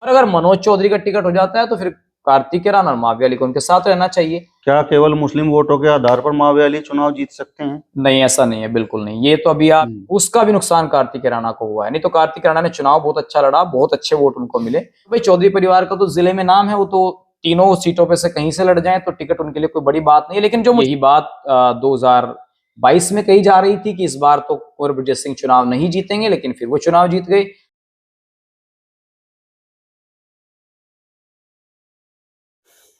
और अगर मनोज चौधरी का टिकट हो जाता है तो फिर कार्तिकेय राणा और माविया अली को उनके साथ रहना चाहिए। क्या केवल मुस्लिम वोटों के आधार पर माविया अली चुनाव जीत सकते हैं? नहीं, ऐसा नहीं है, बिल्कुल नहीं। ये तो अभी आप उसका भी नुकसान कार्तिकेय राणा को हुआ है। नहीं तो कार्तिकेय राणा ने चुनाव बहुत अच्छा लड़ा, बहुत अच्छे वोट उनको मिले। भाई चौधरी परिवार का तो जिले में नाम है, वो तो तीनों सीटों पे से कहीं से लड़ जाए तो टिकट उनके लिए कोई बड़ी बात नहीं है। लेकिन जो यही बात 2022 में कही जा रही थी कि इस बार तो कुंवर ब्रजेश सिंह चुनाव नहीं जीतेंगे, लेकिन फिर वो चुनाव जीत गए।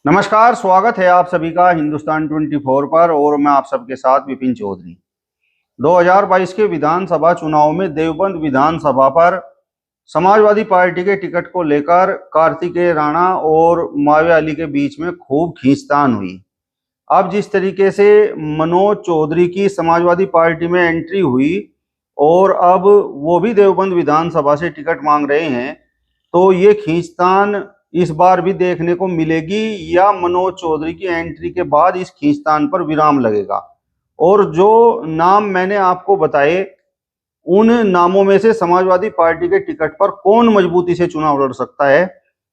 नमस्कार, स्वागत है आप सभी का हिंदुस्तान 24 पर और मैं आप सबके साथ विपिन चौधरी। 2022 के विधानसभा चुनाव में देवबंद विधानसभा पर समाजवादी पार्टी के टिकट को लेकर कार्तिकेय राणा और माविया अली के बीच में खूब खींचतान हुई। अब जिस तरीके से मनोज चौधरी की समाजवादी पार्टी में एंट्री हुई और अब वो भी देवबंद विधानसभा से टिकट मांग रहे हैं, तो ये खींचतान इस बार भी देखने को मिलेगी या मनोज चौधरी की एंट्री के बाद इस खींचतान पर विराम लगेगा? और जो नाम मैंने आपको बताए, उन नामों में से समाजवादी पार्टी के टिकट पर कौन मजबूती से चुनाव लड़ सकता है,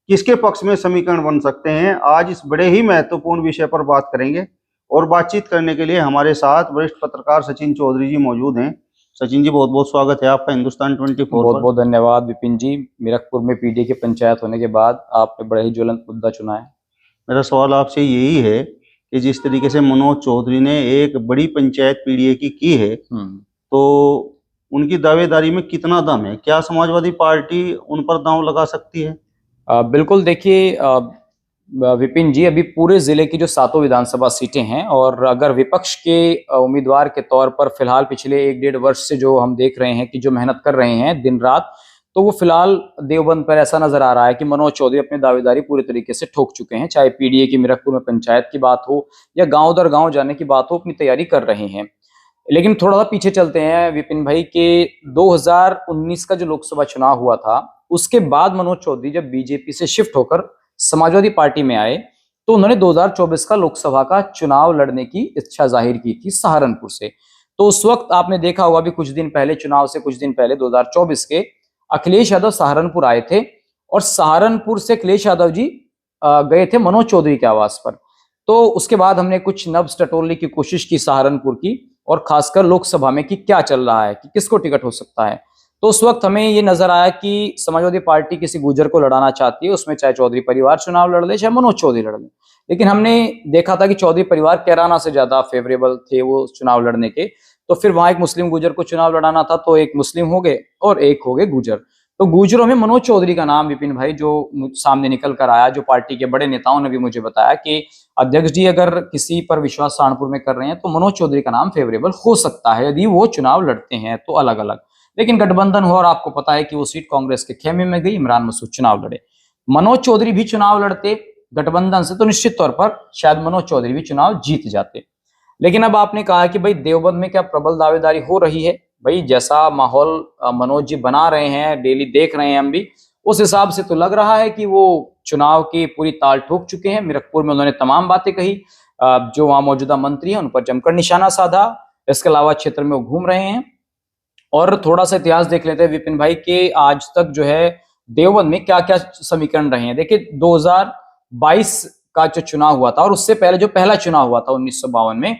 किसके पक्ष में समीकरण बन सकते हैं, आज इस बड़े ही महत्वपूर्ण विषय पर बात करेंगे। और बातचीत करने के लिए हमारे साथ वरिष्ठ पत्रकार सचिन चौधरी जी मौजूद हैं। सचिन जी, बहुत बहुत स्वागत है आपका हिंदुस्तान 24 पर। बहुत बहुत धन्यवाद विपिन जी। मीरकपुर में पीडीए की पंचायत होने के बाद आपने बड़ा ही ज्वलंत मुद्दा चुना है। मेरा सवाल आपसे यही है कि जिस तरीके से मनोज चौधरी ने एक बड़ी पंचायत पीडीए की है, तो उनकी दावेदारी में कितना दम है? क्या समाजवादी पार्टी उन पर दांव लगा सकती है? बिल्कुल। देखिए विपिन जी, अभी पूरे जिले की जो 7 विधानसभा सीटें हैं और अगर विपक्ष के उम्मीदवार के तौर पर फिलहाल पिछले 1-1.5 वर्ष से जो हम देख रहे हैं कि जो मेहनत कर रहे हैं दिन रात, तो वो फिलहाल देवबंद पर ऐसा नजर आ रहा है कि मनोज चौधरी अपनी दावेदारी पूरी तरीके से ठोक चुके हैं। चाहे पीडीए की मीरकपुर में पंचायत की बात हो या गांव दर गांव जाने की बात हो, अपनी तैयारी कर रहे हैं। लेकिन थोड़ा सा पीछे चलते हैं विपिन भाई के 2019 का जो लोकसभा चुनाव हुआ था, उसके बाद मनोज चौधरी जब बीजेपी से शिफ्ट होकर समाजवादी पार्टी में आए, तो उन्होंने 2024 का लोकसभा का चुनाव लड़ने की इच्छा जाहिर की थी सहारनपुर से। तो उस वक्त आपने देखा होगा भी कुछ दिन पहले, चुनाव से कुछ दिन पहले 2024 के, अखिलेश यादव सहारनपुर आए थे और सहारनपुर से अखिलेश यादव जी गए थे मनोज चौधरी के आवास पर। तो उसके बाद हमने कुछ नब्ज टटोलने की कोशिश की सहारनपुर की, और खासकर लोकसभा में कि क्या चल रहा है, कि किसको टिकट हो सकता है। तो उस वक्त हमें ये नजर आया कि समाजवादी पार्टी किसी गुर्जर को लड़ाना चाहती है, उसमें चाहे चौधरी परिवार चुनाव लड़ ले चाहे मनोज चौधरी लड़ ले। लेकिन हमने देखा था कि चौधरी परिवार कैराना से ज्यादा फेवरेबल थे वो चुनाव लड़ने के। तो फिर वहां एक मुस्लिम गुर्जर को चुनाव लड़ाना था, तो एक मुस्लिम हो गए और एक हो गए गुर्जर। तो गुर्जरों में मनोज चौधरी का नाम विपिन भाई जो सामने निकल कर आया, जो पार्टी के बड़े नेताओं ने भी मुझे बताया कि अध्यक्ष जी अगर किसी पर विश्वास सहारनपुर में कर रहे हैं तो मनोज चौधरी का नाम फेवरेबल हो सकता है यदि वो चुनाव लड़ते हैं तो अलग अलग। लेकिन गठबंधन हुआ और आपको पता है कि वो सीट कांग्रेस के खेमे में गई, इमरान मसूद चुनाव लड़े। मनोज चौधरी भी चुनाव लड़ते गठबंधन से तो निश्चित तौर पर शायद मनोज चौधरी भी चुनाव जीत जाते। लेकिन अब आपने कहा कि भाई देवबंद में क्या प्रबल दावेदारी हो रही है? भाई जैसा माहौल मनोज जी बना रहे हैं, डेली देख रहे हैं हम भी, उस हिसाब से तो लग रहा है कि वो चुनाव की पूरी ताल ठोक चुके हैं। मीरकपुर में उन्होंने तमाम बातें कही, जो वहां मौजूदा मंत्री हैं उन पर जमकर निशाना साधा। इसके अलावा क्षेत्र में वो घूम रहे हैं। और थोड़ा सा इतिहास देख लेते हैं विपिन भाई के आज तक जो है देवबंद में क्या क्या समीकरण रहे हैं। देखिए 2022 का जो चुनाव हुआ था और उससे पहले जो पहला चुनाव हुआ था 1952 में,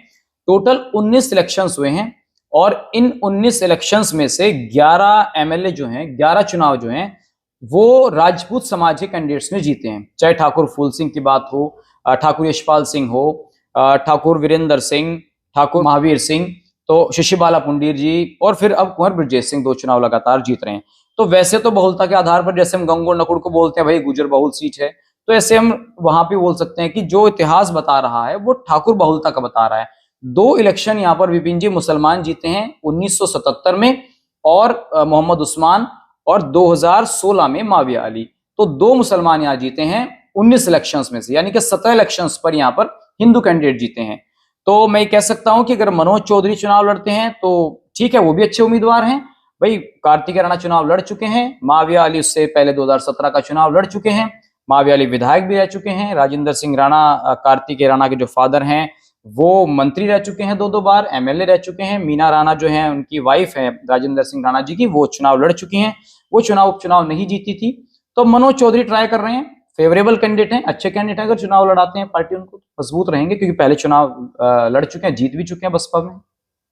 टोटल 19 इलेक्शंस हुए हैं और इन 19 इलेक्शंस में से 11 एमएलए जो हैं, 11 चुनाव जो हैं वो राजपूत समाज के कैंडिडेट्स ने जीते हैं। चाहे ठाकुर फूल सिंह की बात हो, ठाकुर यशपाल सिंह हो, ठाकुर वीरेंद्र सिंह, ठाकुर महावीर सिंह, तो शशिबाला पुंडीर जी, और फिर अब कुंवर ब्रजेश सिंह 2 चुनाव लगातार जीत रहे हैं। तो वैसे तो बहुलता के आधार पर जैसे हम गंगोर नकुड़ को बोलते हैं भाई गुर्जर बहुल सीट है, तो ऐसे हम वहां पे बोल सकते हैं कि जो इतिहास बता रहा है वो ठाकुर बहुलता का बता रहा है। 2 इलेक्शन यहाँ पर विपिन जी मुसलमान जीते हैं 1977 में और मोहम्मद उस्मान, और 2016 में माविया अली। तो 2 मुसलमान यहाँ जीते हैं 19 इलेक्शंस में से, यानी कि 17 इलेक्शंस पर यहाँ पर हिंदू कैंडिडेट जीते हैं। तो मैं कह सकता हूं कि अगर मनोज चौधरी चुनाव लड़ते हैं तो ठीक है, वो भी अच्छे उम्मीदवार हैं। भाई कार्तिकेय राणा चुनाव लड़ चुके हैं, माविया अली उससे पहले 2017 का चुनाव लड़ चुके हैं, माविया अली विधायक भी रह चुके हैं, राजेंद्र सिंह राणा कार्तिकेय राणा के जो फादर हैं वो मंत्री रह चुके हैं 2-2 बार, एमएलए रह चुके हैं। मीना राणा जो है उनकी वाइफ है राजेंद्र सिंह राणा जी की, वो चुनाव लड़ चुकी हैं। वो चुनाव उपचुनाव नहीं जीती थी। तो मनोज चौधरी ट्राई कर रहे हैं, फेवरेबल कैंडिडेट हैं, अच्छे कैंडिडेट हैं। अगर चुनाव लड़ाते हैं पार्टी उनको मजबूत रहेंगे, क्योंकि पहले चुनाव लड़ चुके हैं, जीत भी चुके हैं बसपा में।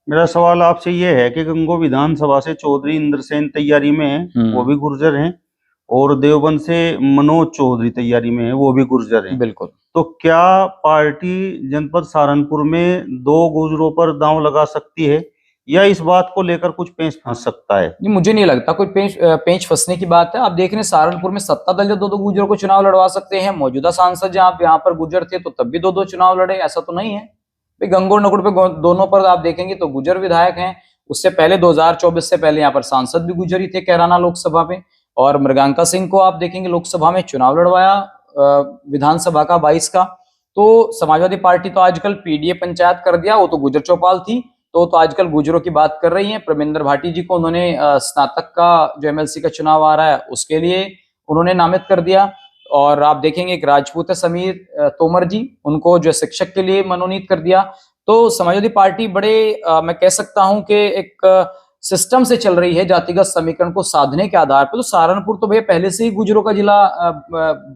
मेरा सवाल आपसे ये है कि गंगो विधानसभा से चौधरी इंद्रसेन तैयारी में है, वो भी गुर्जर हैं, और देवबंद से मनोज चौधरी तैयारी में है, वो भी गुर्जर हैं। बिल्कुल। तो क्या पार्टी जनपद सहारनपुर में दो गुर्जरों पर दांव लगा सकती है, या इस बात को लेकर कुछ पेंच फंस सकता है? नहीं, मुझे नहीं लगता कोई पेंच फंसने की बात है। आप देख रहे हैं सहारनपुर में सत्ता दल जो दो गुर्जरों को चुनाव लड़वा सकते हैं, मौजूदा सांसद जहां आप यहाँ पर गुर्जर थे तो तब भी दो चुनाव लड़े, ऐसा तो नहीं है भाई। गंगोर नकुड़ पे दोनों पर आप देखेंगे तो गुर्जर विधायक हैं। उससे पहले 2024 से पहले यहाँ पर सांसद भी गुर्जर ही थे कैराना लोकसभा में, और मृगांका सिंह को आप देखेंगे लोकसभा में चुनाव लड़वाया विधानसभा का 22 का। तो समाजवादी पार्टी तो आजकल पीडीए पंचायत कर दिया, वो तो गुर्जर चौपाल थी, तो आजकल गुर्जरों की बात कर रही हैं। प्रमेंद्र भाटी जी को उन्होंने स्नातक का जो एमएलसी का चुनाव आ रहा है उसके लिए उन्होंने नामित कर दिया। और आप देखेंगे एक राजपूत है समीर तोमर जी, उनको जो शिक्षक के लिए मनोनीत कर दिया। तो समाजवादी पार्टी बड़े मैं कह सकता हूं कि एक सिस्टम से चल रही है, जातिगत समीकरण को साधने के आधार पर। तो सहारनपुर तो भैया पहले से ही गुर्जरों का जिला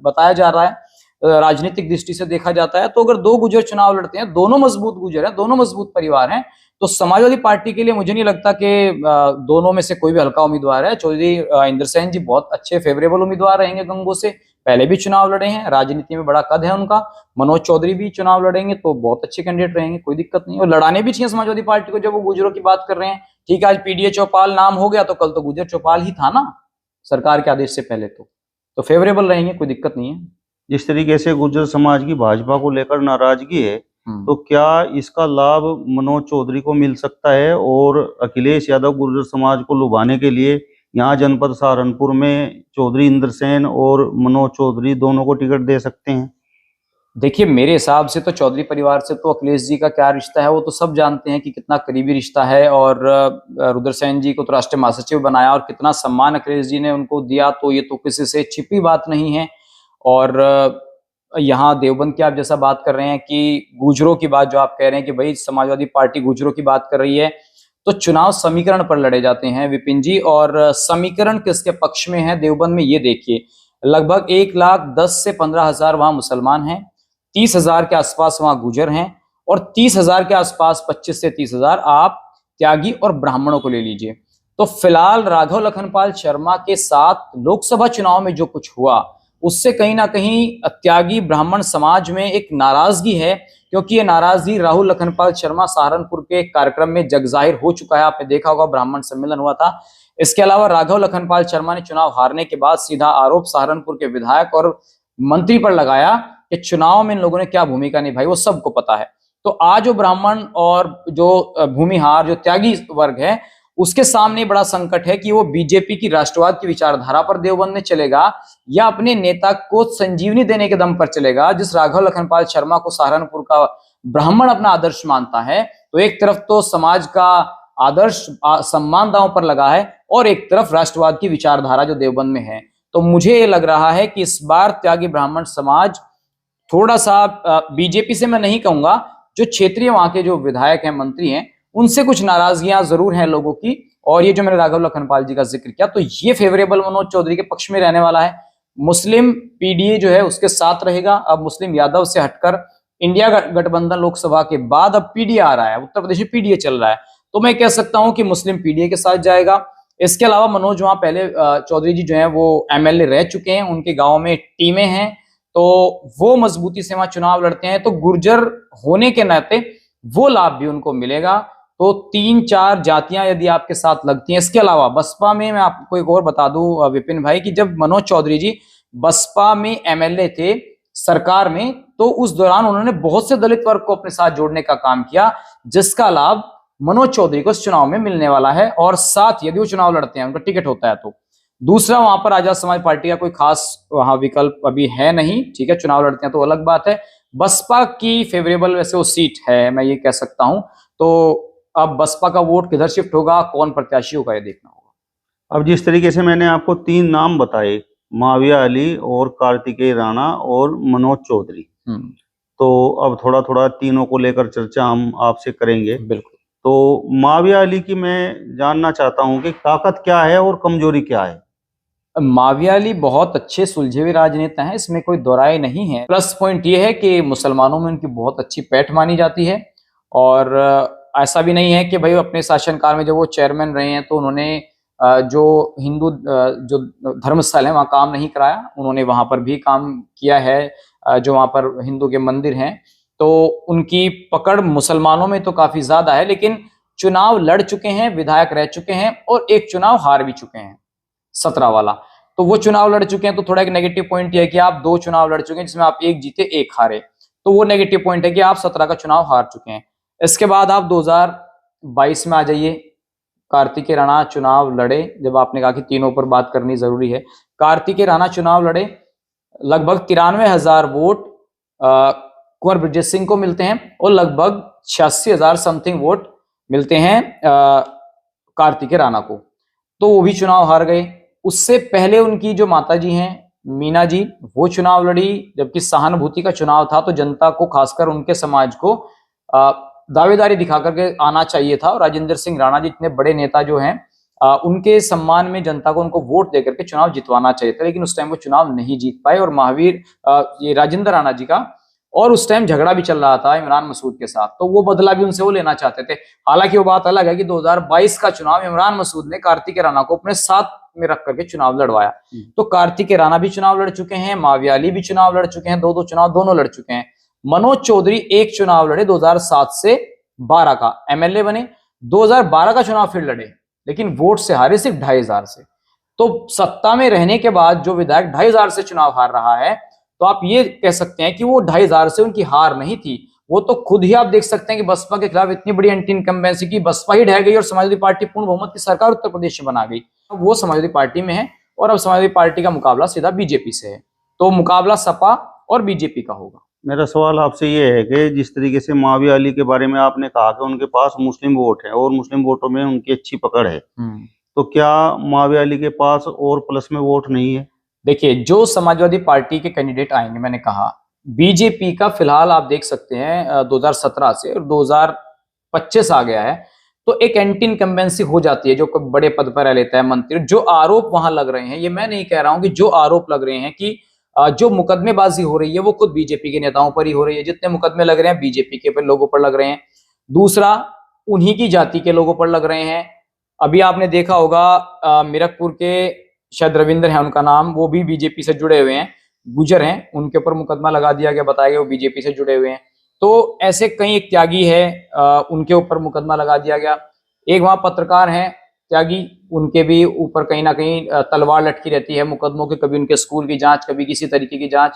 बताया जा रहा है, राजनीतिक दृष्टि से देखा जाता है। तो अगर दो गुर्जर चुनाव लड़ते हैं, दोनों मजबूत गुर्जर हैं, दोनों मजबूत परिवार हैं, तो समाजवादी पार्टी के लिए मुझे नहीं लगता कि दोनों में से कोई भी हल्का उम्मीदवार है। चौधरी इंद्रसेन जी बहुत अच्छे फेवरेबल उम्मीदवार रहेंगे गंगो से, पहले भी चुनाव लड़े हैं, राजनीति में बड़ा कद है उनका। मनोज चौधरी भी चुनाव लड़ेंगे तो बहुत अच्छे कैंडिडेट रहेंगे, कोई दिक्कत नहीं। और लड़ाने भी चाहिए समाजवादी पार्टी को, जब वो गुर्जरों की बात कर रहे हैं। ठीक है, आज पीडीए चौपाल नाम हो गया, तो कल तो गुर्जर चौपाल ही था ना सरकार के आदेश से पहले, तो फेवरेबल रहेंगे, कोई दिक्कत नहीं है। जिस तरीके से गुर्जर समाज की भाजपा को लेकर नाराजगी है, तो क्या इसका लाभ मनोज चौधरी को मिल सकता है, और अखिलेश यादव गुर्जर समाज को लुभाने के लिए यहाँ जनपद सहारनपुर में चौधरी इंद्रसेन और मनोज चौधरी दोनों को टिकट दे सकते हैं? देखिए, मेरे हिसाब से तो चौधरी परिवार से तो अखिलेश जी का क्या रिश्ता है वो तो सब जानते हैं कि कितना करीबी रिश्ता है। और रुद्रसेन जी को तो राष्ट्रीय महासचिव बनाया, और कितना सम्मान अखिलेश जी ने उनको दिया, तो ये तो किसी से छिपी बात नहीं है। और यहाँ देवबंद की आप जैसा बात कर रहे हैं कि गुर्जरों की बात जो आप कह रहे हैं कि भाई समाजवादी पार्टी गुर्जरों की बात कर रही है, तो चुनाव समीकरण पर लड़े जाते हैं विपिन जी। और समीकरण किसके पक्ष में है देवबंद में, ये देखिए, लगभग 1,10,000 से 15,000 वहां मुसलमान हैं, 30,000 के आसपास वहां गुर्जर हैं, और 30,000 के आसपास 25 से 30,000 आप त्यागी और ब्राह्मणों को ले लीजिए। तो फिलहाल राघव लखनपाल शर्मा के साथ लोकसभा चुनाव में जो कुछ हुआ, उससे कहीं ना कहीं त्यागी ब्राह्मण समाज में एक नाराजगी है, क्योंकि ये नाराजगी राहुल लखनपाल शर्मा सहारनपुर के कार्यक्रम में जगजाहिर हो चुका है। आपने देखा होगा, ब्राह्मण सम्मेलन हुआ था। इसके अलावा राघव लखनपाल शर्मा ने चुनाव हारने के बाद सीधा आरोप सहारनपुर के विधायक और मंत्री पर लगाया कि चुनाव में इन लोगों ने क्या भूमिका निभाई, वो सबको पता है। तो आज जो ब्राह्मण और जो भूमिहार, जो त्यागी वर्ग है, उसके सामने बड़ा संकट है कि वो बीजेपी की राष्ट्रवाद की विचारधारा पर देवबंद में चलेगा, या अपने नेता को संजीवनी देने के दम पर चलेगा, जिस राघव लखनपाल शर्मा को सहारनपुर का ब्राह्मण अपना आदर्श मानता है। तो एक तरफ तो समाज का आदर्श सम्मान दांव पर लगा है, और एक तरफ राष्ट्रवाद की विचारधारा जो देवबंद में है। तो मुझे ये लग रहा है कि इस बार त्यागी ब्राह्मण समाज थोड़ा सा बीजेपी से मैं नहीं कहूंगा, जो क्षेत्रीय वहां के जो विधायक हैं, मंत्री हैं, उनसे कुछ नाराजगियां जरूर हैं लोगों की। और ये जो मैंने राघव लखनपाल जी का जिक्र किया, तो ये फेवरेबल मनोज चौधरी के पक्ष में रहने वाला है। मुस्लिम पीडीए जो है उसके साथ रहेगा। अब मुस्लिम यादव से हटकर इंडिया गठबंधन लोकसभा के बाद अब पीडीए आ रहा है, उत्तर प्रदेश में पीडीए चल रहा है, तो मैं कह सकता हूं कि मुस्लिम पीडीए के साथ जाएगा। इसके अलावा मनोज वहां पहले चौधरी जी जो है वो एमएलए रह चुके हैं, उनके गांव में टीमें हैं, तो वो मजबूती से वहां चुनाव लड़ते हैं, तो गुर्जर होने के नाते वो लाभ भी उनको मिलेगा। तो 3-4 जातियां यदि आपके साथ लगती हैं। इसके अलावा बसपा में मैं आपको एक और बता दूं विपिन भाई, कि जब मनोज चौधरी जी बसपा में एमएलए थे सरकार में, तो उस दौरान उन्होंने बहुत से दलित वर्ग को अपने साथ जोड़ने का काम किया, जिसका लाभ मनोज चौधरी को इस चुनाव में मिलने वाला है। और साथ यदि वो चुनाव लड़ते हैं, उनका टिकट होता है, तो दूसरा वहां पर आजाद समाज पार्टी का कोई खास वहां विकल्प अभी है नहीं। ठीक है, चुनाव लड़ते हैं तो अलग बात है। बसपा की फेवरेबल वैसे वो सीट है, मैं ये कह सकता हूं। तो अब बसपा का वोट किधर शिफ्ट होगा, कौन प्रत्याशी होगा, ये देखना होगा। अब जिस तरीके से मैंने आपको 3 नाम बताए, माविया अली और कार्तिकेय राणा और मनोज चौधरी, तो अब थोड़ा थोड़ा तीनों को लेकर चर्चा हम आपसे करेंगे। बिल्कुल। तो माविया अली की मैं जानना चाहता हूं कि ताकत क्या है और कमजोरी क्या है। माविया अली बहुत अच्छे सुलझे हुए राजनेता हैं, इसमें कोई दो राय नहीं है। प्लस पॉइंट ये है कि मुसलमानों में उनकी बहुत अच्छी पैठ मानी जाती है, और ऐसा भी नहीं है कि भाई अपने शासनकाल में जब वो चेयरमैन रहे हैं तो उन्होंने जो हिंदू जो धर्मस्थल है वहाँ काम नहीं कराया, उन्होंने वहां पर भी काम किया है। जो वहां पर हिंदू के मंदिर हैं, तो उनकी पकड़ मुसलमानों में तो काफी ज्यादा है, लेकिन चुनाव लड़ चुके हैं, विधायक रह चुके हैं, और एक चुनाव हार भी चुके हैं, 17 वाला। तो वो चुनाव लड़ चुके हैं, तो थोड़ा एक नेगेटिव पॉइंट ये है कि आप 2 चुनाव लड़ चुके हैं जिसमें आप एक जीते एक हारे, तो वो नेगेटिव पॉइंट है कि आप 17 का चुनाव हार चुके हैं। इसके बाद आप 2022 में आ जाइए। कार्तिकेय राणा चुनाव लड़े, जब आपने कहा कि तीनों पर बात करनी जरूरी है, कार्तिकेय राणा चुनाव लड़े, लगभग 93,000 वोट कुंवर ब्रजेश सिंह को मिलते हैं, और लगभग 86,000 समथिंग वोट मिलते हैं कार्तिकेय राणा को, तो वो भी चुनाव हार गए। उससे पहले उनकी जो माताजी हैं मीना जी, वो चुनाव लड़ी, जबकि सहानुभूति का चुनाव था, तो जनता को, खासकर उनके समाज को दावेदारी दिखा करके आना चाहिए था, और राजेंद्र सिंह राणा जी इतने बड़े नेता जो हैं, उनके सम्मान में जनता को उनको वोट देकर के चुनाव जितवाना चाहिए था, लेकिन उस टाइम वो चुनाव नहीं जीत पाए। और महावीर ये राजेंद्र राणा जी का, और उस टाइम झगड़ा भी चल रहा था इमरान मसूद के साथ, तो वो बदला भी उनसे वो लेना चाहते थे। हालांकि वो बात अलग है कि 2022 का चुनाव इमरान मसूद ने कार्तिकेय राणा को अपने साथ में रख करके चुनाव लड़वाया। तो कार्तिकेय राणा भी चुनाव लड़ चुके हैं, माविया अली भी चुनाव लड़ चुके हैं, 2-2 चुनाव दोनों लड़ चुके हैं। मनोज चौधरी एक चुनाव लड़े 2007 से 12 का, एमएलए बने, 2012 का चुनाव फिर लड़े, लेकिन वोट से हारे सिर्फ 2,500 से। तो सत्ता में रहने के बाद जो विधायक 2,500 से चुनाव हार रहा है, तो आप ये कह सकते हैं कि वो 2,500 से उनकी हार नहीं थी, वो तो खुद ही आप देख सकते हैं कि बसपा के खिलाफ इतनी बड़ी एंटी इनकम्बेंसी की, बसपा ही ढह गई और समाजवादी पार्टी पूर्ण बहुमत की सरकार उत्तर प्रदेश में बना गई। अब वो समाजवादी पार्टी में है, और अब समाजवादी पार्टी का मुकाबला सीधा बीजेपी से है, तो मुकाबला सपा और बीजेपी का होगा। मेरा सवाल आपसे ये है कि जिस तरीके से माविया अली के बारे में आपने कहा कि उनके पास मुस्लिम वोट है और मुस्लिम वोटों में उनकी अच्छी पकड़ है, तो क्या माविया अली के पास और प्लस में वोट नहीं है? देखिए, जो समाजवादी पार्टी के कैंडिडेट आएंगे, मैंने कहा बीजेपी का फिलहाल आप देख सकते हैं 2017 से और 2025 आ गया है, तो एक एंटी इनकम्बेंसी हो जाती है, जो बड़े पद पर रह लेता है मंत्री। जो आरोप वहां लग रहे हैं, ये मैं नहीं कह रहा हूं कि जो आरोप लग रहे हैं कि जो मुकदमेबाजी हो रही है वो खुद बीजेपी के नेताओं पर ही हो रही है, जितने मुकदमे लग रहे हैं बीजेपी के लोगों पर लग रहे हैं। दूसरा, उन्हीं की जाति के लोगों पर लग रहे हैं। अभी आपने देखा होगा मीरकपुर के शायद रविंद्र है उनका नाम, वो भी बीजेपी से जुड़े हुए हैं, गुजर हैं, उनके ऊपर मुकदमा लगा दिया गया, बताया गया वो बीजेपी से जुड़े हुए हैं। तो ऐसे कई, एक त्यागी है, उनके ऊपर मुकदमा लगा दिया गया। एक वहां पत्रकार हैं त्यागी, उनके भी ऊपर कहीं ना कहीं तलवार लटकी रहती है मुकदमों के, कभी उनके स्कूल की जांच, कभी किसी तरीके की जांच।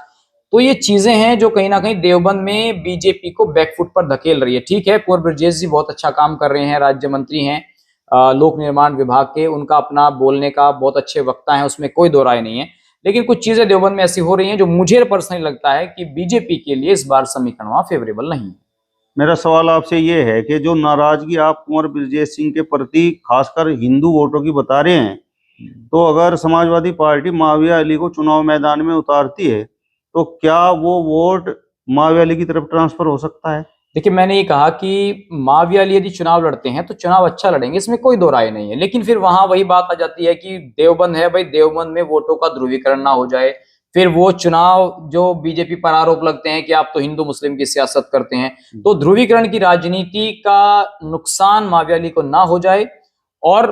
तो ये चीजें हैं जो कहीं ना कहीं देवबंद में बीजेपी को बैकफुट पर धकेल रही है। ठीक है, कुंवर ब्रजेश जी बहुत अच्छा काम कर रहे हैं, राज्य मंत्री हैं लोक निर्माण विभाग के, उनका अपना बोलने का बहुत अच्छे वक्ता है, उसमें कोई दो राय नहीं है, लेकिन कुछ चीजें देवबंद में ऐसी हो रही हैं जो मुझे पर्सनली लगता है कि बीजेपी के लिए इस बार समीकरण वहां फेवरेबल नहीं है। मेरा सवाल आपसे ये है कि जो नाराजगी आप कुंवर ब्रजेश सिंह के प्रति खासकर हिंदू वोटों की बता रहे हैं, तो अगर समाजवादी पार्टी माविया अली को चुनाव मैदान में उतारती है, तो क्या वो वोट माविया अली की तरफ ट्रांसफर हो सकता है? देखिए, मैंने ये कहा कि माविया अली यदि चुनाव लड़ते हैं तो चुनाव अच्छा लड़ेंगे, इसमें कोई दो राय नहीं है, लेकिन फिर वहां वही बात आ जाती है कि देवबंद है भाई, देवबंद में वोटों का ध्रुवीकरण ना हो जाए। फिर वो चुनाव जो बीजेपी पर आरोप लगते हैं कि आप तो हिंदू मुस्लिम की सियासत करते हैं, तो ध्रुवीकरण की राजनीति का नुकसान माविया अली को ना हो जाए, और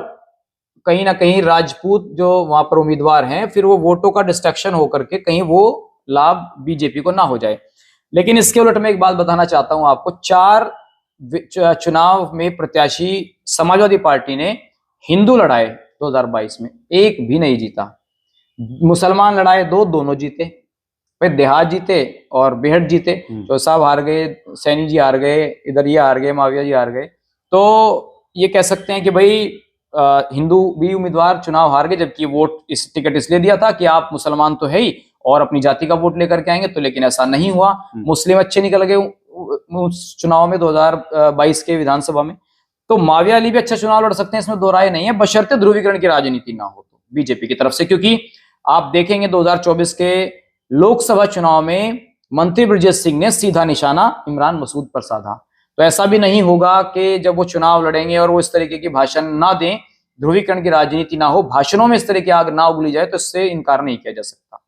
कहीं ना कहीं राजपूत जो वहां पर उम्मीदवार हैं, फिर वो वोटों का डिस्ट्रक्शन होकर के कहीं वो लाभ बीजेपी को ना हो जाए। लेकिन इसके उलट मैं एक बात बताना चाहता हूं आपको, 4 चुनाव में प्रत्याशी समाजवादी पार्टी ने हिंदू लड़ाए 2022 में, एक भी नहीं जीता। मुसलमान लड़ाए 2, दोनों जीते। भाई देहात जीते और बेहट जीते, तो साहब हार गए, सैनी जी हार गए, इधर ये हार गए, माविया जी हार गए। तो ये कह सकते हैं कि भाई हिंदू भी उम्मीदवार चुनाव हार गए, जबकि वोट इस टिकट इसलिए दिया था कि आप मुसलमान तो है ही और अपनी जाति का वोट लेकर के आएंगे, तो लेकिन ऐसा नहीं हुआ। मुस्लिम अच्छे निकल गए उस चुनाव में 2022 के विधानसभा में। तो माविया अली भी अच्छा चुनाव लड़ सकते हैं, इसमें दो राय नहीं है, बशर्ते ध्रुवीकरण की राजनीति ना हो तो बीजेपी की तरफ से। क्योंकि आप देखेंगे 2024 के लोकसभा चुनाव में मंत्री ब्रजेश सिंह ने सीधा निशाना इमरान मसूद पर साधा। तो ऐसा भी नहीं होगा कि जब वो चुनाव लड़ेंगे और वो इस तरीके की भाषण ना दें ध्रुवीकरण की राजनीति ना हो, भाषणों में इस तरह की आग ना उगली जाए, तो इससे इनकार नहीं किया जा सकता।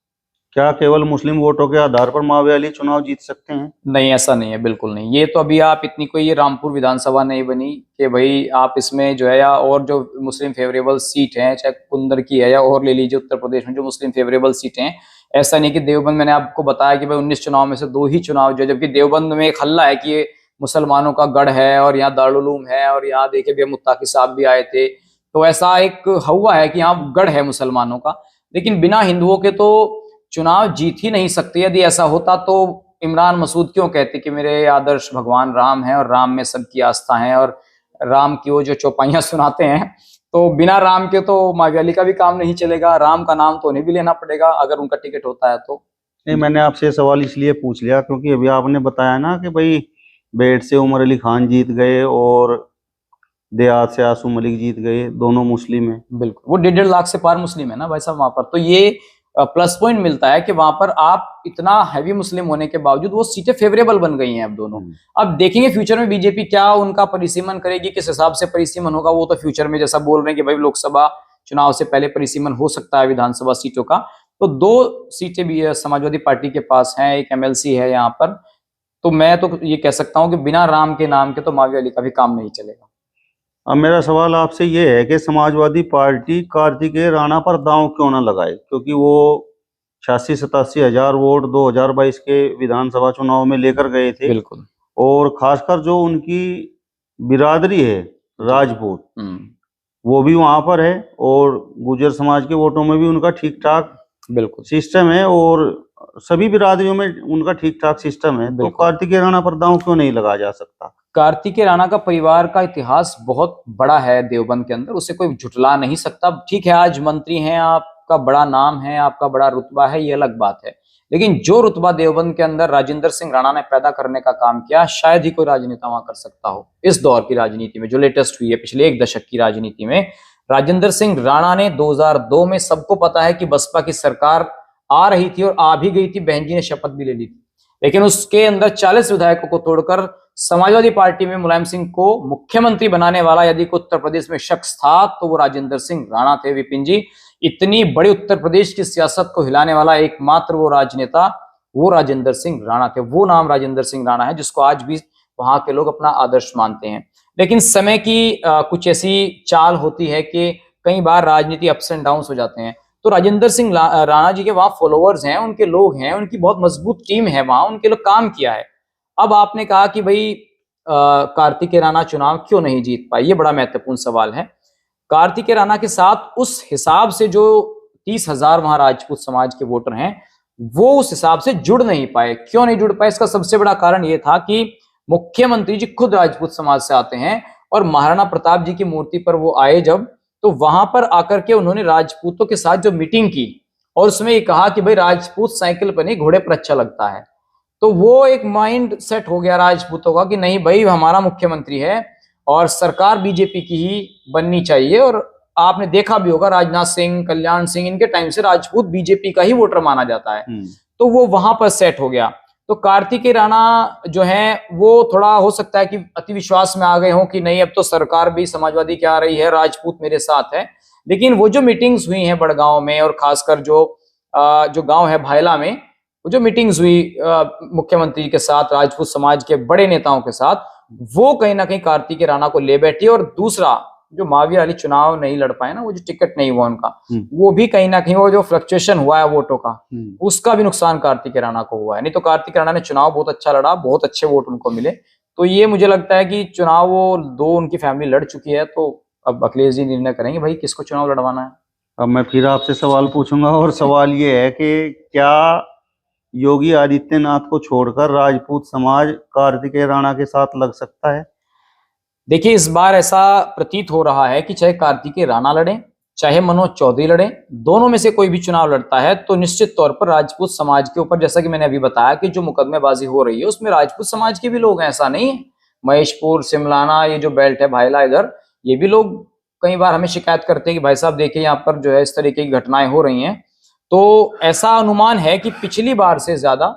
क्या केवल मुस्लिम वोटों के आधार पर माविया अली चुनाव जीत सकते हैं? नहीं, ऐसा नहीं है, बिल्कुल नहीं। ये तो अभी आप इतनी कोई ये रामपुर विधानसभा नहीं बनी कि भाई आप इसमें जो है, या और जो मुस्लिम फेवरेबल सीट है, चाहे कुंदर की है या और ले लीजिए उत्तर प्रदेश में जो मुस्लिम फेवरेबल सीटें हैं, ऐसा नहीं कि देवबंद, मैंने आपको बताया कि भाई 19 चुनाव में से 2 ही चुनाव जो, जबकि देवबंद में एक हल्ला है कि ये मुसलमानों का गढ़ है और यहाँ दारुल उलूम है और यहाँ देखिए भी मुत्ताकी साहब भी आए थे, तो ऐसा एक हवा है कि यहाँ गढ़ है मुसलमानों का। लेकिन बिना हिंदुओं के तो चुनाव जीत ही नहीं सकते। यदि ऐसा होता तो इमरान मसूद क्यों कहते कि मेरे आदर्श भगवान राम है और राम में सबकी आस्था है, और राम की वो जो चौपाइयां सुनाते हैं, तो बिना राम के तो माविया अली का भी काम नहीं चलेगा, राम का नाम तो उन्हें भी लेना पड़ेगा अगर उनका टिकट होता है तो। नहीं, मैंने आपसे सवाल इसलिए पूछ लिया क्योंकि अभी आपने बताया ना कि भाई बेट से उमर अली खान जीत गए और देहात से आसू मलिक जीत गए, दोनों मुस्लिम हैं। बिल्कुल, वो 1.5 लाख से पार मुस्लिम है ना भाई साहब वहां पर, तो ये प्लस पॉइंट मिलता है कि वहां पर आप इतना हैवी मुस्लिम होने के बावजूद वो सीटें फेवरेबल बन गई हैं अब दोनों। अब देखेंगे फ्यूचर में बीजेपी क्या उनका परिसीमन करेगी, किस हिसाब से परिसीमन होगा, वो तो फ्यूचर में, जैसा बोल रहे हैं कि भाई लोकसभा चुनाव से पहले परिसीमन हो सकता है विधानसभा सीटों का, तो 2 सीटें भी समाजवादी पार्टी के पास हैं, एक MLC है यहाँ पर, तो मैं तो ये कह सकता हूँ कि बिना राम के नाम के तो माविया अली का भी काम नहीं चलेगा। अब मेरा सवाल आपसे ये है कि समाजवादी पार्टी कार्तिकेय राणा पर दांव क्यों ना लगाए, क्योंकि वो 86-87 हजार वोट 2022 के विधानसभा चुनाव में लेकर गए थे। बिल्कुल। और खासकर जो उनकी बिरादरी है राजपूत, वो भी वहां पर है, और गुर्जर समाज के वोटों में भी उनका ठीक ठाक बिल्कुल सिस्टम है, और सभी बिरादरियों में उनका ठीक ठाक सिस्टम है, तो कार्तिकेय राणा पर दांव क्यों नहीं लगाया जा सकता? कार्तिकेय राणा का परिवार का इतिहास बहुत बड़ा है देवबंद के अंदर, उसे कोई झुटला नहीं सकता। ठीक है, आज मंत्री हैं, आपका बड़ा नाम है, आपका बड़ा रुतबा है, ये अलग बात है, लेकिन जो रुतबा देवबंद के अंदर राजेंद्र सिंह राणा ने पैदा करने का काम किया, शायद ही कोई राजनेता वहां कर सकता हो। इस दौर की राजनीति में जो लेटेस्ट हुई है पिछले 1 दशक की राजनीति में, राजेंद्र सिंह राणा ने 2002 में, सबको पता है कि बसपा की सरकार आ रही थी और आ भी गई थी, बहन जी ने शपथ भी ले ली थी, लेकिन उसके अंदर 40 विधायकों को तोड़कर समाजवादी पार्टी में मुलायम सिंह को मुख्यमंत्री बनाने वाला यदि उत्तर प्रदेश में शख्स था तो वो राजेंद्र सिंह राणा थे। विपिन जी, इतनी बड़ी उत्तर प्रदेश की सियासत को हिलाने वाला एकमात्र वो राजनेता वो राजेंद्र सिंह राणा थे। वो नाम राजेंद्र सिंह राणा है जिसको आज भी वहां के लोग अपना आदर्श मानते हैं। लेकिन समय की कुछ ऐसी चाल होती है कि कई बार राजनीति अप्स एंड डाउन हो जाते हैं, तो राजेंद्र सिंह राणा जी के वहां फॉलोअर्स हैं, उनके लोग हैं, उनकी बहुत मजबूत टीम है वहां, उनके लोग काम किया है। अब आपने कहा कि भाई कार्तिकेय राणा चुनाव क्यों नहीं जीत पाए, ये बड़ा महत्वपूर्ण सवाल है। कार्तिकेय राणा के साथ उस हिसाब से जो 30,000 वहां राजपूत समाज के वोटर हैं, वो उस हिसाब से जुड़ नहीं पाए। क्यों नहीं जुड़ पाए, इसका सबसे बड़ा कारण ये था कि मुख्यमंत्री जी खुद राजपूत समाज से आते हैं, और महाराणा प्रताप जी की मूर्ति पर वो आए जब, तो वहां पर आकर के उन्होंने राजपूतों के साथ जो मीटिंग की, और उसमें ये कहा कि भाई राजपूत साइकिल पर नहीं घोड़े पर अच्छा लगता है। तो वो एक माइंड सेट हो गया राजपूतों का कि नहीं भाई, हमारा मुख्यमंत्री है और सरकार बीजेपी की ही बननी चाहिए। और आपने देखा भी होगा, राजनाथ सिंह, कल्याण सिंह, इनके टाइम से राजपूत बीजेपी का ही वोटर माना जाता है, तो वो वहां पर सेट हो गया। तो कार्तिकेय राणा जो है वो थोड़ा हो सकता है कि अति विश्वास में आ गए हो कि नहीं, अब तो सरकार भी समाजवादी की आ रही है, राजपूत मेरे साथ है। लेकिन वो जो मीटिंग्स हुई हैं बड़गांव में, और खासकर जो गांव है भायला में, वो जो मीटिंग्स हुई मुख्यमंत्री के साथ, राजपूत समाज के बड़े नेताओं के साथ, वो कहीं ना कहीं कार्तिकेय राणा को ले बैठी। और दूसरा, जो माविया अली चुनाव नहीं लड़ पाए ना, वो जो टिकट नहीं हुआ उनका, वो भी कहीं ना कहीं वो जो फ्लक्चुएशन हुआ है वोटों का, उसका भी नुकसान कार्तिकेय राणा को हुआ है। नहीं तो कार्तिकेय राणा ने चुनाव बहुत अच्छा लड़ा, बहुत अच्छे वोट उनको मिले। तो ये मुझे लगता है कि चुनाव वो 2 उनकी फैमिली लड़ चुकी है, तो अब अखिलेश जी निर्णय करेंगे भाई किसको चुनाव लड़वाना है। अब मैं फिर आपसे सवाल पूछूंगा, और सवाल ये है कि क्या योगी आदित्यनाथ को छोड़कर राजपूत समाज कार्तिकेय राणा के साथ लग सकता है? देखिए, इस बार ऐसा प्रतीत हो रहा है कि चाहे कार्तिकेय राणा लड़े, चाहे मनोज चौधरी लड़े, दोनों में से कोई भी चुनाव लड़ता है तो निश्चित तौर पर राजपूत समाज के ऊपर, जैसा कि मैंने अभी बताया कि जो मुकदमेबाजी हो रही है उसमें राजपूत समाज के भी लोग हैं, ऐसा नहीं है। महेशपुर, सिमलाना, ये जो बेल्ट है भायला, इधर ये भी लोग कई बार हमें शिकायत करते हैं कि भाई साहब देखिए यहाँ पर जो है इस तरीके की घटनाएं हो रही हैं। तो ऐसा अनुमान है कि पिछली बार से ज्यादा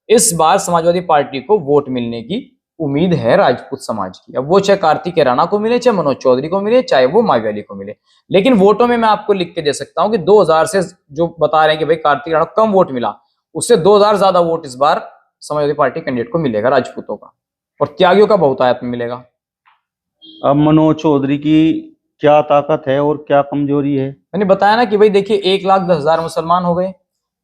इस बार समाजवादी पार्टी को वोट मिलने की उम्मीद है राजपूत समाज की। अब वो चाहे कार्तिकेय राणा को मिले, चाहे मनोज चौधरी को मिले, चाहे वो मायावती को मिले, लेकिन वोटों में मैं आपको लिख के दे सकता हूं कि 2000 से जो बता रहे हैं कि भाई कार्तिकेय राणा को कम वोट मिला, उससे 2000 ज्यादा वोट इस बार समाजवादी पार्टी कैंडिडेट को मिलेगा राजपूतों का, और त्यागियों का बहुतायत में मिलेगा। अब मनोज चौधरी की क्या ताकत है और क्या कमजोरी है? मैंने बताया ना कि भाई देखिए 1,10,000 मुसलमान हो गए,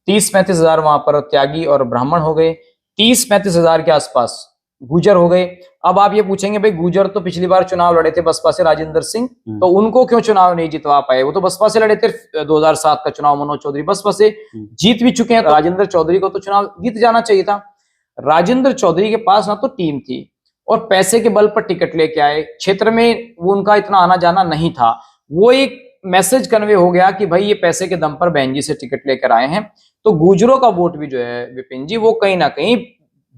30-35 हजार वहां पर त्यागी और ब्राह्मण हो गए, 30-35 हजार के आसपास गुजर हो गए। अब आप ये पूछेंगे भाई गुजर तो पिछली बार चुनाव लड़े थे बसपा से राजेंद्र सिंह, तो उनको क्यों चुनाव नहीं जितवा पाए? वो तो बसपा से लड़े थे 2007 का चुनाव, मनोज चौधरी बसपा से जीत भी चुके हैं। राजेंद्र चौधरी को तो चुनाव जीत जाना चाहिए था। राजेंद्र चौधरी के पास ना तो टीम थी और पैसे के बल पर टिकट लेके आए, क्षेत्र में वो उनका इतना आना जाना नहीं था। वो एक मैसेज कन्वे हो गया कि भाई ये पैसे के दम पर बहन जी से टिकट लेकर आए हैं। तो गुजरों का वोट भी जो है विपिन जी, वो कहीं ना कहीं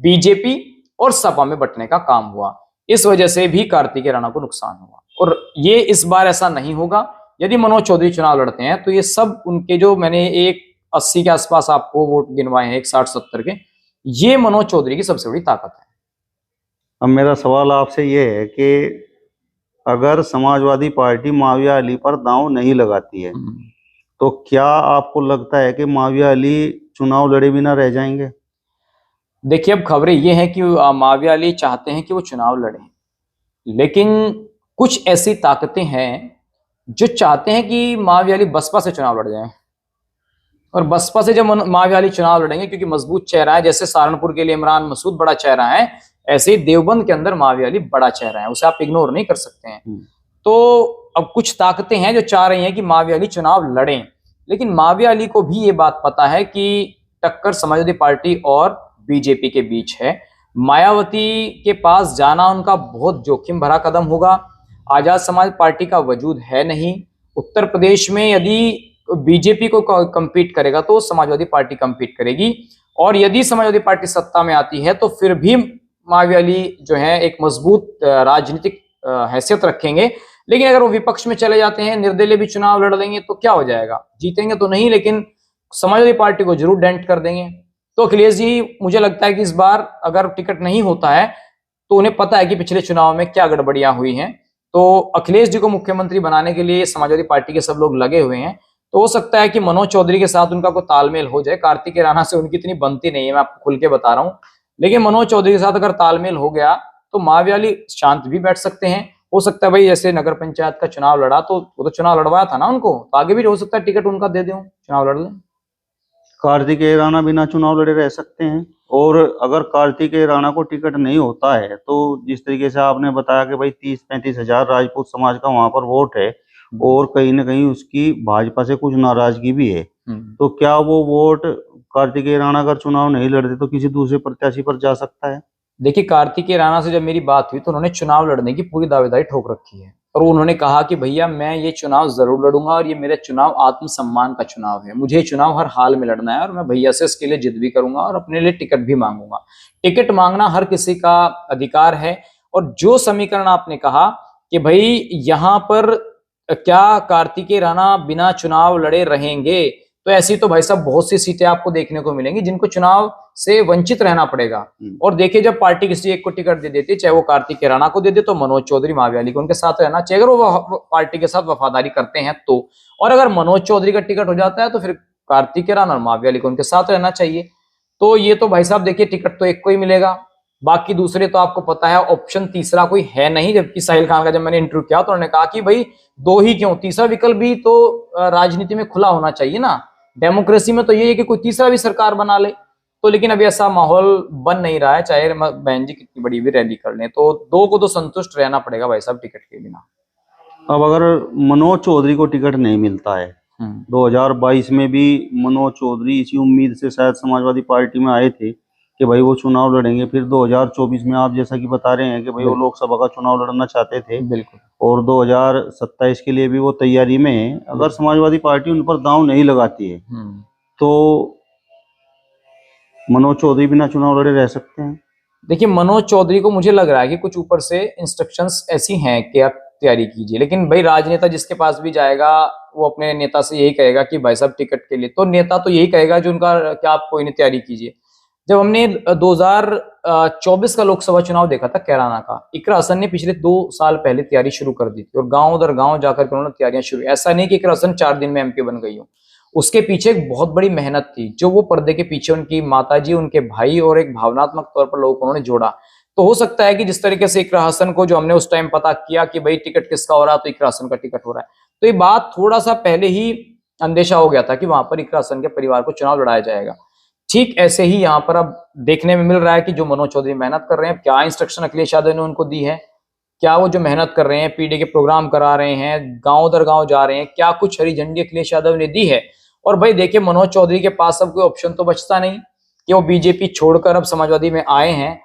बीजेपी और सपा में बंटने का काम हुआ। इस वजह से भी कार्तिकेय राणा को नुकसान हुआ, और ये इस बार ऐसा नहीं होगा। यदि मनोज चौधरी चुनाव लड़ते हैं तो ये सब उनके जो मैंने एक 80 के आसपास आपको वोट गिनवाए हैं, एक 60-70 के, ये मनोज चौधरी की सबसे बड़ी ताकत है। अब मेरा सवाल आपसे ये है कि अगर समाजवादी पार्टी माविया अली पर दांव नहीं लगाती है तो क्या आपको लगता है कि माविया अली चुनाव लड़े बिना रह जाएंगे? देखिए अब खबरें ये हैं कि माविया अली चाहते हैं कि वो चुनाव लड़े, लेकिन कुछ ऐसी ताकतें हैं जो चाहते हैं कि माविया अली बसपा से चुनाव लड़ जाएं, और बसपा से जब माविया अली चुनाव लड़ेंगे, क्योंकि मजबूत चेहरा है, जैसे सहारनपुर के लिए इमरान मसूद बड़ा चेहरा है, ऐसे ही देवबंद के अंदर माविया अली बड़ा चेहरा है, उसे आप इग्नोर नहीं कर सकते हैं। तो अब कुछ ताकतें हैं जो चाह रही हैं कि माविया अली चुनाव लड़ें, लेकिन माविया अली को भी ये बात पता है कि टक्कर समाजवादी पार्टी और बीजेपी के बीच है। मायावती के पास जाना उनका बहुत जोखिम भरा कदम होगा। आजाद समाज पार्टी का वजूद है नहीं। उत्तर प्रदेश में यदि बीजेपी को कंपीट करेगा तो समाजवादी पार्टी कंपीट करेगी, और यदि समाजवादी पार्टी सत्ता में आती है तो फिर भी मायावती अली जो है एक मजबूत राजनीतिक हैसियत रखेंगे। लेकिन अगर वो विपक्ष में चले जाते हैं, निर्दलीय भी चुनाव लड़ लेंगे, तो क्या हो जाएगा? जीतेंगे तो नहीं, लेकिन समाजवादी पार्टी को जरूर डेंट कर देंगे। तो अखिलेश जी, मुझे लगता है कि इस बार अगर टिकट नहीं होता है तो उन्हें पता है कि पिछले चुनाव में क्या गड़बड़ियां हुई हैं, तो अखिलेश जी को मुख्यमंत्री बनाने के लिए समाजवादी पार्टी के सब लोग लगे हुए हैं। तो हो सकता है कि मनोज चौधरी के साथ उनका कोई तालमेल हो जाए। कार्तिकेय राणा से उनकी इतनी बनती नहीं है, मैं आपको खुल के बता रहा हूं, लेकिन मनोज चौधरी के साथ अगर तालमेल हो गया तो मायावती अली शांत भी बैठ सकते हैं। हो सकता है भाई जैसे नगर पंचायत का चुनाव लड़ा, तो वो तो चुनाव लड़वाया था ना उनको, तो आगे भी हो सकता है टिकट उनका दे दूं, चुनाव लड़ लें। कार्तिकेय राणा बिना चुनाव लड़े रह सकते हैं, और अगर कार्तिकेय राणा को टिकट नहीं होता है तो जिस तरीके से आपने बताया कि भाई 30-35 हजार राजपूत समाज का वहां पर वोट है, और कहीं ना कहीं उसकी भाजपा से कुछ नाराजगी भी है, तो क्या वो वोट कार्तिकेय राणा अगर चुनाव नहीं लड़ते तो किसी दूसरे प्रत्याशी पर जा सकता है? देखिए कार्तिकेय राणा से जब मेरी बात हुई तो उन्होंने चुनाव लड़ने की पूरी दावेदारी ठोक रखी है, और उन्होंने कहा कि भैया मैं ये चुनाव जरूर लड़ूंगा, और ये मेरा चुनाव आत्मसम्मान का चुनाव है, मुझे चुनाव हर हाल में लड़ना है, और मैं भैया से इसके लिए जिद भी करूंगा और अपने लिए टिकट भी मांगूंगा। टिकट मांगना हर किसी का अधिकार है। और जो समीकरण आपने कहा कि भाई यहाँ पर क्या कार्तिकेय राणा बिना चुनाव लड़े रहेंगे, तो ऐसी तो भाई साहब बहुत सी सीटें आपको देखने को मिलेंगी जिनको चुनाव से वंचित रहना पड़ेगा। और देखिए जब पार्टी किसी एक को टिकट दे देती है, चाहे वो कार्तिकेय राणा को दे दे तो मनोज चौधरी मायावती अली को उनके साथ रहना चाहिए, अगर वो पार्टी के साथ वफादारी करते हैं तो। और अगर मनोज चौधरी का टिकट हो जाता है तो फिर कार्तिकेय राणा और मायावती अली को उनके साथ रहना चाहिए। तो ये तो भाई साहब देखिए टिकट तो एक को ही मिलेगा, बाकी दूसरे तो आपको पता है ऑप्शन तीसरा कोई है नहीं। जबकि साहिल खान का जब मैंने इंटरव्यू किया तो उन्होंने कहा कि भाई दो ही क्यों, तीसरा विकल्प भी तो राजनीति में खुला होना चाहिए ना, डेमोक्रेसी में तो ये है कि कोई तीसरा भी सरकार बना ले। तो लेकिन अभी ऐसा माहौल बन नहीं रहा है, चाहे बहन जी कितनी बड़ी भी रैली कर लें, तो दो को तो संतुष्ट रहना पड़ेगा भाई साहब टिकट के बिना। अब अगर मनोज चौधरी को टिकट नहीं मिलता है, 2022 में भी मनोज चौधरी इसी उम्मीद से शायद समाजवादी पार्टी में आए थे कि भाई वो चुनाव लड़ेंगे, फिर 2024 में आप जैसा कि बता रहे हैं कि भाई वो लोकसभा का चुनाव लड़ना चाहते थे, बिल्कुल, और 2027 के लिए भी वो तैयारी में है। अगर समाजवादी पार्टी उन पर दांव नहीं लगाती है तो मनोज चौधरी बिना चुनाव लड़े रह सकते हैं। देखिए मनोज चौधरी को मुझे लग रहा है कि कुछ ऊपर से इंस्ट्रक्शंस ऐसी हैं कि आप तैयारी कीजिए, लेकिन भाई राजनेता जिसके पास भी जाएगा वो अपने नेता से यही कहेगा कि भाई साहब टिकट के लिए, तो नेता तो यही कहेगा जो उनका, क्या आप कोई नहीं तैयारी कीजिए। जब हमने 2024 का लोकसभा चुनाव देखा था कैराना का, इकरा हसन ने पिछले 2 साल पहले तैयारी शुरू कर दी थी और गांव दर गांव जाकर के उन्होंने तैयारियां शुरू। ऐसा नहीं कि इकरा हसन 4 दिन में एमपी बन गई हो, उसके पीछे एक बहुत बड़ी मेहनत थी जो वो पर्दे के पीछे उनकी माताजी, उनके भाई और एक भावनात्मक तौर पर लोगों को उन्होंने जोड़ा। तो हो सकता है कि जिस तरीके से इकरा हसन को, जो हमने उस टाइम पता किया कि भाई टिकट किसका हो रहा है, तो इकरा हसन का टिकट हो रहा है, तो ये बात थोड़ा सा पहले ही अंदेशा हो गया था कि वहां पर इकरा हसन के परिवार को चुनाव लड़ाया जाएगा। ठीक ऐसे ही यहाँ पर अब देखने में मिल रहा है कि जो मनोज चौधरी मेहनत कर रहे हैं, क्या इंस्ट्रक्शन अखिलेश यादव ने उनको दी है, क्या वो जो मेहनत कर रहे हैं, पीडी के प्रोग्राम करा रहे हैं, गांव दर गांव जा रहे हैं, क्या कुछ हरी झंडी अखिलेश यादव ने दी है। और भाई देखिए, मनोज चौधरी के पास अब कोई ऑप्शन तो बचता नहीं कि वो बीजेपी छोड़कर अब समाजवादी में आए हैं,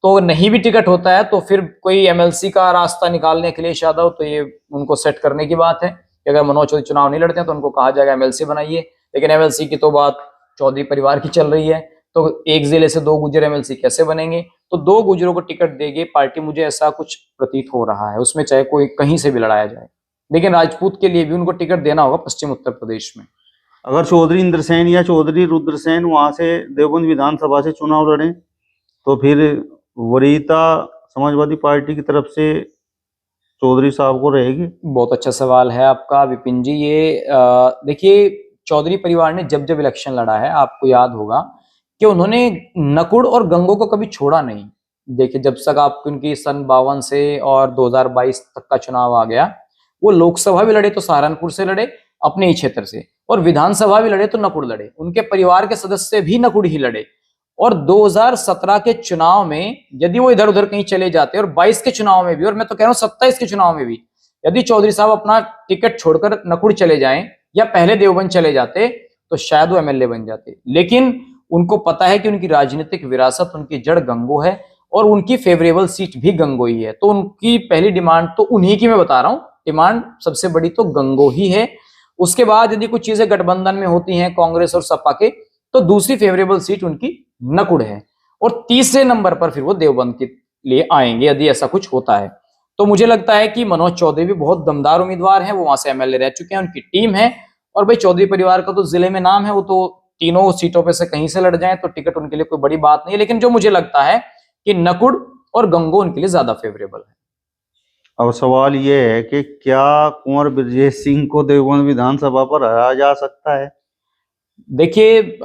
तो नहीं भी टिकट होता है तो फिर कोई एमएलसी का रास्ता निकालने अखिलेश यादव, तो ये उनको सेट करने की बात है कि अगर मनोज चौधरी चुनाव नहीं लड़ते हैं तो उनको कहा जाएगा एमएलसी बनाइए। लेकिन एमएलसी की तो बात चौधरी परिवार की चल रही है, तो एक जिले से 2 गुजर एमएलसी कैसे बनेंगे? तो 2 गुजरों को टिकट देगी पार्टी, मुझे ऐसा कुछ प्रतीत हो रहा है, उसमें चाहे कोई कहीं से भी लड़ाया जाए। लेकिन राजपूत के लिए भी उनको टिकट देना होगा पश्चिम उत्तर प्रदेश में। अगर चौधरी इंद्रसेन या चौधरी रुद्रसेन वहां से देवबंद विधानसभा से चुनाव लड़े तो फिर वरीयता समाजवादी पार्टी की तरफ से चौधरी साहब को रहेगी। बहुत अच्छा सवाल है आपका विपिन जी। ये देखिए, चौधरी परिवार ने जब जब इलेक्शन लड़ा है, आपको याद होगा कि उन्होंने नकुड़ और गंगो को कभी छोड़ा नहीं। देखिए, जब तक आपकी उनकी सन 52 से और 2022 तक का चुनाव आ गया, वो लोकसभा भी लड़े तो सहारनपुर से लड़े अपने ही क्षेत्र से, और विधानसभा भी लड़े तो नकुड़ लड़े, उनके परिवार के सदस्य भी नकुड़ ही लड़े। और 2017 के चुनाव में यदि वो इधर उधर कहीं चले जाते, और 22 के चुनाव में भी, और मैं तो कह रहा हूं 27 के चुनाव में भी, यदि चौधरी साहब अपना टिकट छोड़कर नकुड़ चले जाएं या पहले देवबंद चले जाते, तो शायद वो एमएलए बन जाते। लेकिन उनको पता है कि उनकी राजनीतिक विरासत, उनकी जड़ गंगो है और उनकी फेवरेबल सीट भी गंगो ही है, तो उनकी पहली डिमांड तो उन्हीं की मैं बता रहा हूं, डिमांड सबसे बड़ी तो गंगो ही है। उसके बाद यदि कुछ चीजें गठबंधन में होती हैं कांग्रेस और सपा के, तो दूसरी फेवरेबल सीट उनकी नकुड़ है, और तीसरे नंबर पर फिर वो देवबंद के लिए आएंगे यदि ऐसा कुछ होता है। तो मुझे लगता है कि मनोज चौधरी भी बहुत दमदार उम्मीदवार हैं, वो वहां से एमएलए रह चुके हैं, उनकी टीम है, और भाई चौधरी परिवार का तो जिले में नाम है, वो तो तीनों सीटों पे से कहीं से लड़ जाएं तो टिकट उनके लिए कोई बड़ी बात नहीं है। लेकिन जो मुझे लगता है कि नकुड़ और गंगो उनके लिए ज्यादा फेवरेबल है। अब सवाल ये है कि क्या कुंवर ब्रजेश सिंह को देवबंद विधानसभा पर हराया जा सकता है? देखिए,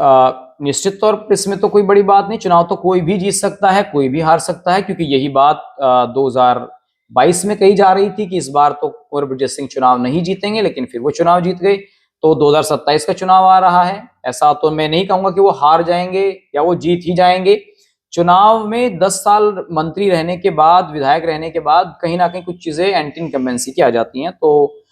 निश्चित तौर पर इसमें तो कोई बड़ी बात नहीं, चुनाव तो कोई भी जीत सकता है, कोई भी हार सकता है, क्योंकि यही बात 2022 में कही जा रही थी कि इस बार तो कुंवर ब्रजेश सिंह चुनाव नहीं जीतेंगे, लेकिन फिर वो चुनाव जीत गए। तो 2027 का चुनाव आ रहा है, ऐसा तो मैं नहीं कहूंगा कि वो हार जाएंगे या वो जीत ही जाएंगे। चुनाव में 10 साल मंत्री रहने के बाद, विधायक रहने के बाद, कहीं ना कहीं कुछ चीजें एंटी इनकम्बेंसी की आ जाती हैं, तो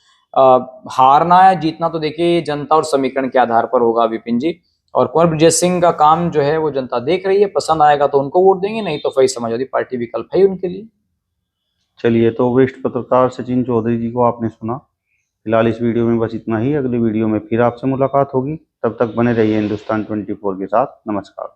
हारना या जीतना तो देखिए जनता और समीकरण के आधार पर होगा विपिन जी। और कुंवर ब्रजेश सिंह का काम जो है वो जनता देख रही है, पसंद आएगा तो उनको वोट देंगे, नहीं तो फिर समाजवादी पार्टी विकल्प है उनके लिए। चलिए, तो वरिष्ठ पत्रकार सचिन चौधरी जी को आपने सुना। फिलहाल इस वीडियो में बस इतना ही। अगली वीडियो में फिर आपसे मुलाकात होगी, तब तक बने रहिए हिंदुस्तान 24 के साथ। नमस्कार।